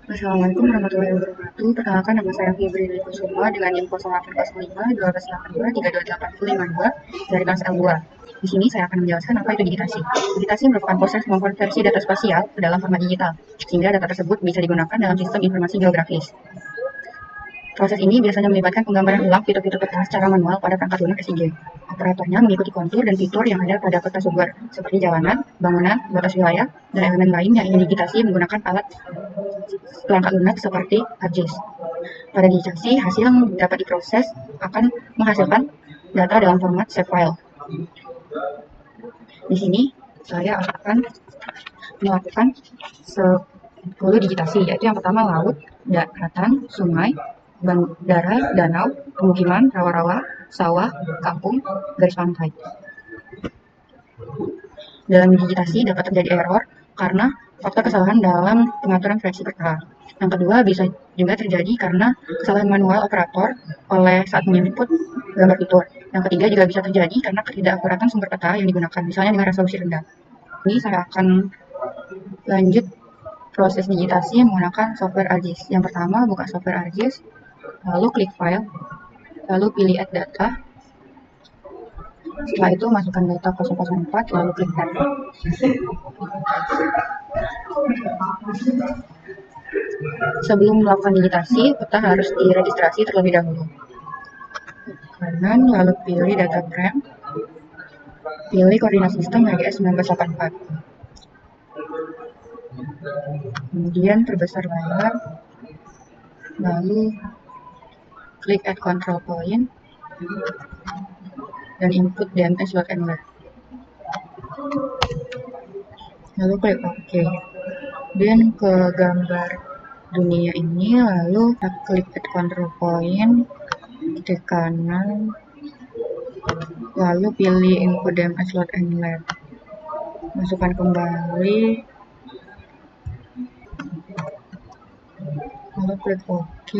Assalamualaikum warahmatullahi wabarakatuh. Perkenalkan, nama saya Febri Kusuma dengan info 0805 1282 32852 dari kelas L2. Di sini saya akan menjelaskan apa itu digitasi. Digitasi merupakan proses mengkonversi data spasial ke dalam format digital, sehingga data tersebut bisa digunakan dalam sistem informasi geografis. Proses ini biasanya melibatkan penggambaran ulang fitur-fitur peta secara manual pada perangkat lunak SIG. Operatornya mengikuti kontur dan fitur yang ada pada peta software, seperti jalanan, bangunan, batas wilayah, dan elemen lain yang ingin digitasi menggunakan alat perangkat lunak seperti ArcGIS. Pada digitasi, hasil yang dapat diproses akan menghasilkan data dalam format save file. Di sini saya akan melakukan 10 digitasi, yaitu yang pertama laut, daratan, sungai, bandara, danau, pemukiman, rawa-rawa, sawah, kampung, garis pantai. Dalam digitasi dapat terjadi error karena faktor kesalahan dalam pengaturan versi peta. Yang kedua, bisa juga terjadi karena kesalahan manual operator oleh saat menginput gambar fitur. Yang ketiga juga bisa terjadi karena ketidakakuratan sumber peta yang digunakan, misalnya dengan resolusi rendah. Ini saya akan lanjut proses digitasi menggunakan software ArcGIS. Yang pertama, buka software ArcGIS, lalu klik file, lalu pilih add data. Setelah itu masukkan data 004, lalu klik add. Sebelum melakukan digitasi, peta harus diregistrasi terlebih dahulu. Kanan, lalu pilih data frame, pilih koordinat sistem WGS 1984. Kemudian perbesar layar, lalu klik add control point, dan input DMS slot inlet. Lalu klik OK. Dan ke gambar dunia ini, lalu klik add control point, ke kanan, lalu pilih input DMS slot inlet. Masukkan kembali, lalu klik OK.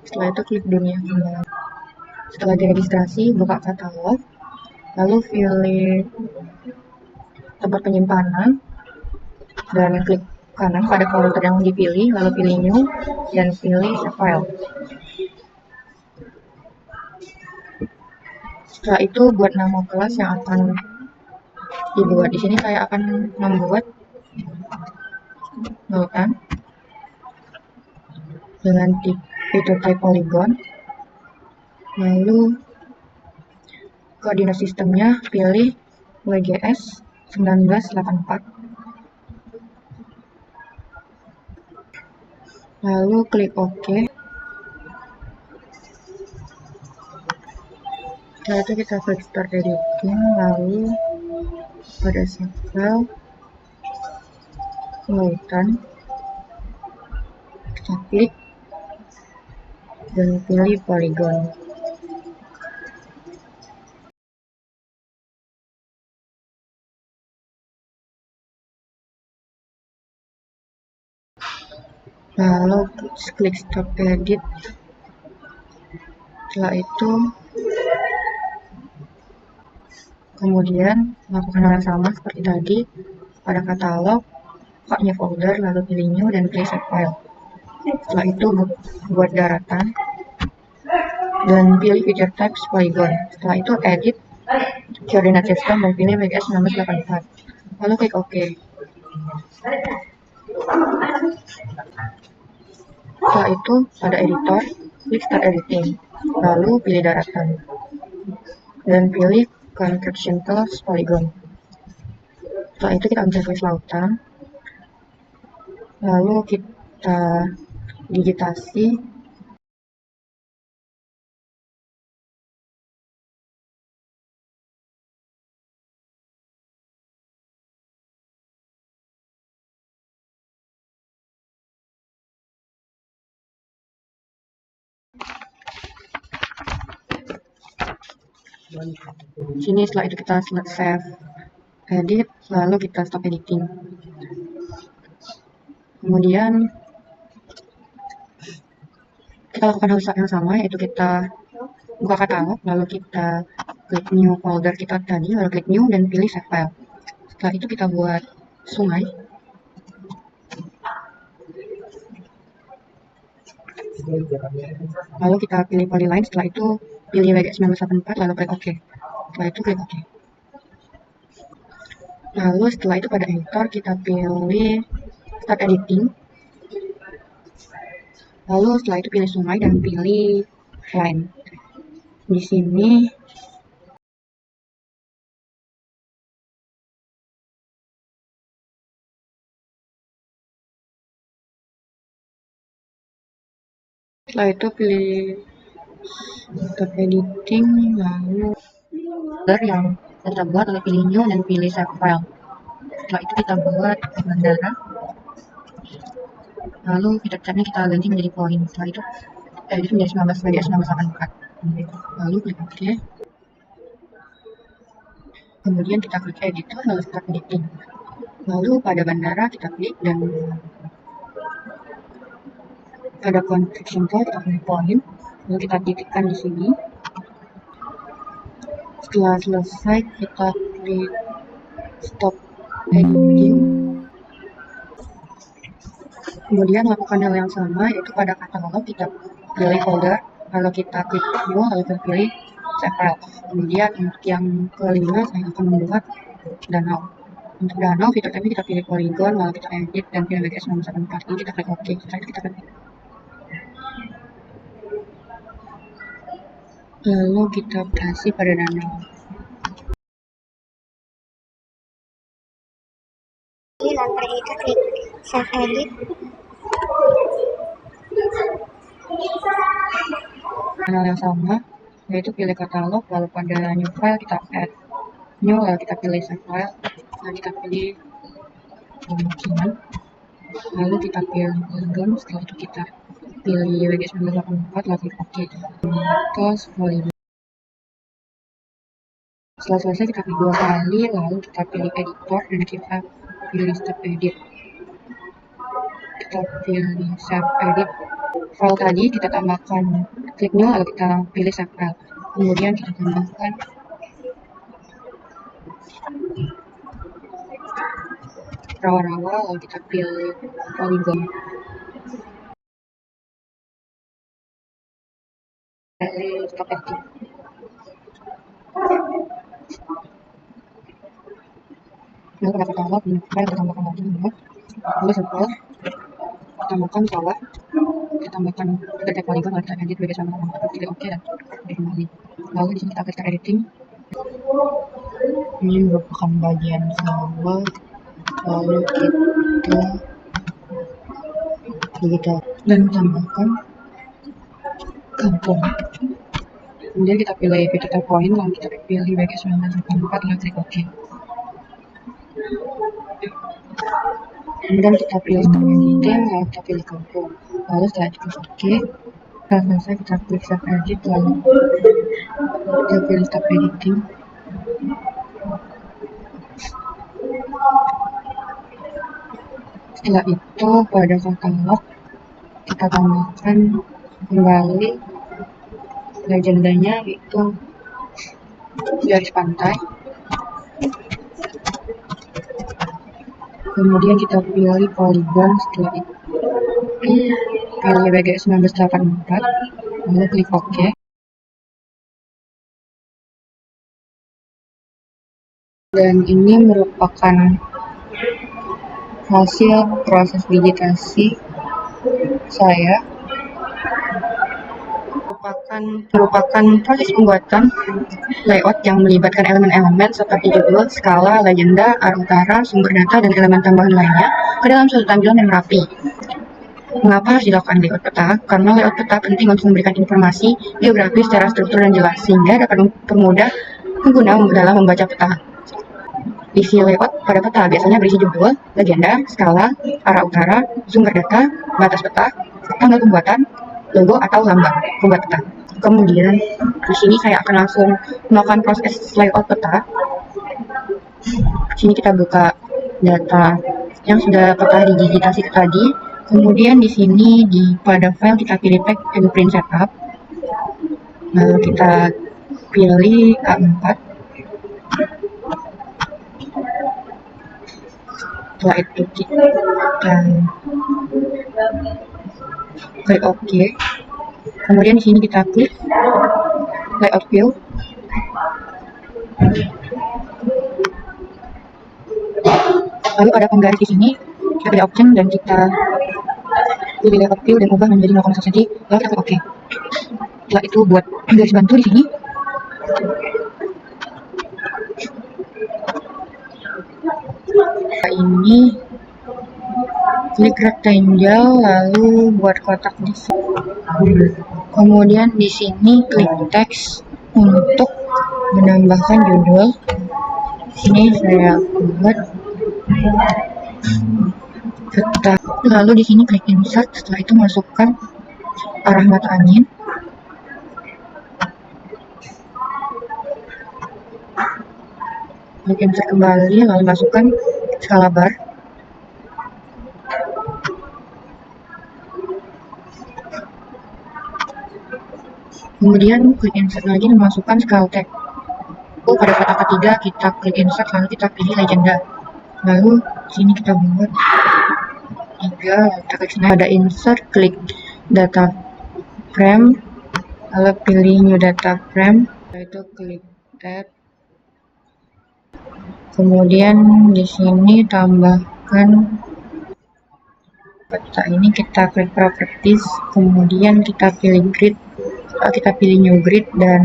Setelah itu klik dunia kembali. Setelah diregistrasi, buka katalog, lalu pilih tempat penyimpanan dan klik kanan pada folder yang dipilih, lalu pilih new dan pilih save file. Setelah itu buat nama kelas yang akan dibuat. Di sini saya akan membuat lautan dengan fitur type polygon. Lalu koordinat sistemnya pilih WGS 1984. Lalu klik OK. Setelah itu kita klik start editing, lalu pada save file lautan kita klik dan pilih polygon. Lalu klik stop edit. Setelah itu kemudian lakukan hal yang sama seperti tadi pada katalog, buka new folder, lalu pilih new dan pilih save file. Setelah itu buat daratan dan pilih feature type polygon. Setelah itu edit koordinat sistem dan pilih WGS 1984. Lalu klik OK. Setelah itu pada editor, klik start editing, lalu pilih daratan dan pilih contraction tools polygon. Setelah itu kita bisa tulis lautan, lalu kita digitasi. Sini setelah itu kita save edit, lalu kita stop editing. Kemudian kita lakukan hal yang sama, yaitu kita buka katalog, lalu kita klik new folder kita tadi, lalu klik new dan pilih save file. Setelah itu kita buat sungai. Lalu kita pilih polyline, setelah itu pilih WG1984, lalu klik OK. Setelah itu klik OK. Lalu setelah itu pada editor kita pilih Start Editing. Lalu setelah itu pilih sungai dan pilih line. Di sini setelah itu pilih Start Editing, lalu yang kita buat, lalu pilih New dan pilih Save File. Setelah itu kita buat bandara, lalu fitur type-nya kita ganti menjadi point. Setelah itu edit menjadi 1984. Lalu klik OK. Kemudian kita klik editor, lalu start editing. Lalu pada bandara kita klik dan pada connection tool kita pilih point, lalu kita titikkan di sini. Setelah selesai kita klik stop editing. Kemudian lakukan hal yang sama, yaitu pada katalog kita pilih folder, lalu kita klik new, lalu kita pilih save file. Kemudian untuk yang kelima saya akan membuat danau. Untuk danau fitur type kita pilih polygon, lalu kita edit dan pilih WGS984. Lalu kita klik OK. Setelah itu kita klik lalu kita kasih pada danau. Lalu pada itu klik save edit. Hal yang sama, yaitu pilih katalog, lalu pada new file kita add new, lalu kita pilih save file, lalu kita pilih pemukiman, lalu kita pilih polygon. Setelah itu kita pilih WG984, lalu klik OK. Terus polygon. Setelah selesai kita klik 2 kali, lalu kita pilih editor dan kita pilih stop edit. Kita pilih save edit. File tadi kita tambahkan, klik new, lalu kita pilih save file. Kemudian kita tambahkan rawa-rawa, lalu kita pilih polygon. Pilih stop edit. Lalu pada katalog, kita tambahkan lagi minyak, lalu setelah kita tambahkan sawah, kita tambahkan detek polygon, lalu kita edit WG984, pilih OK dan kembali. Lalu di sini kita klik editing. Ini merupakan bagian sawah, lalu kita digital dan tambahkan kampung. Kemudian kita pilih fitur type point, lalu kita pilih WG984, lalu klik OK. Kemudian kita pilih start editing, lalu kita pilih kampung. Lalu setelah itu klik OK. Setelah selesai kita klik save edit, lalu kita pilih stop editing. Setelah itu pada katalog kita tambahkan kembali legendanya, yaitu garis pantai. Kemudian kita pilih polygon, setelah itu pilih WG984, lalu klik OK. Dan ini merupakan hasil proses digitasi saya. Merupakan proses pembuatan layout yang melibatkan elemen-elemen seperti judul, skala, legenda, arah utara, sumber data, dan elemen tambahan lainnya ke dalam suatu tampilan yang rapi. Mengapa harus dilakukan layout peta? Karena layout peta penting untuk memberikan informasi geografis secara struktur dan jelas, sehingga dapat mempermudah pengguna dalam membaca peta. Isi layout pada peta biasanya berisi judul, legenda, skala, arah utara, sumber data, batas peta, tanggal pembuatan, logo atau lambang pembuat peta. Kemudian di sini saya akan langsung melakukan proses layout peta. Di sini kita buka data yang sudah peta digitasi tadi. Kemudian di sini pada file kita pilih tag blueprint setup. Lalu kita pilih A4. Setelah itu kita klik OK. Kemudian di sini kita klik layout view. Lalu ada penggaris di sini, kita pilih option dan kita pilih layout view dan ubah menjadi 0,1 cm. Lalu kita klik OK. Setelah itu buat garis bantu di sini. Ini klik rectangle lalu buat kotak di sini. Kemudian di sini klik teks untuk menambahkan judul. Sini saya buat kotak. Lalu di sini klik insert. Setelah itu masukkan arah mata angin. Klik insert kembali lalu masukkan skala bar. Kemudian klik insert lagi dan masukkan scale tag. Pada kotak ketiga kita klik insert lalu kita pilih legenda. Lalu sini kita buat 3, kita klik sini ada insert, klik data frame, lalu pilih new data frame, setelah itu klik add. Kemudian di sini tambahkan peta ini, kita klik properties, kemudian kita pilih grid, kita pilih new grid dan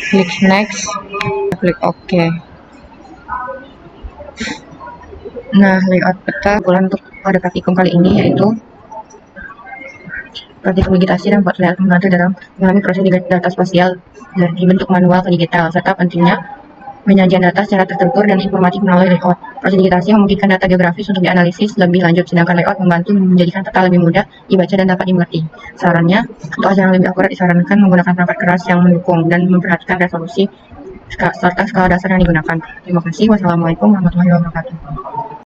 klik next, klik OK. Nah, layout peta untuk pada praktikum kali ini yaitu praktikum digitasi dan buat layout membantu dalam mengalami proses data spasial dari bentuk manual ke digital, serta pentingnya penyajian data secara terstruktur dan informatif melalui layout. Proses digitasi memungkinkan data geografis untuk dianalisis lebih lanjut, sedangkan layout membantu menjadikan peta lebih mudah dibaca dan dapat dimengerti. Sarannya, untuk hasil yang lebih akurat disarankan menggunakan perangkat keras yang mendukung dan memperhatikan resolusi serta skala dasar yang digunakan. Terima kasih. Wassalamualaikum warahmatullahi wabarakatuh.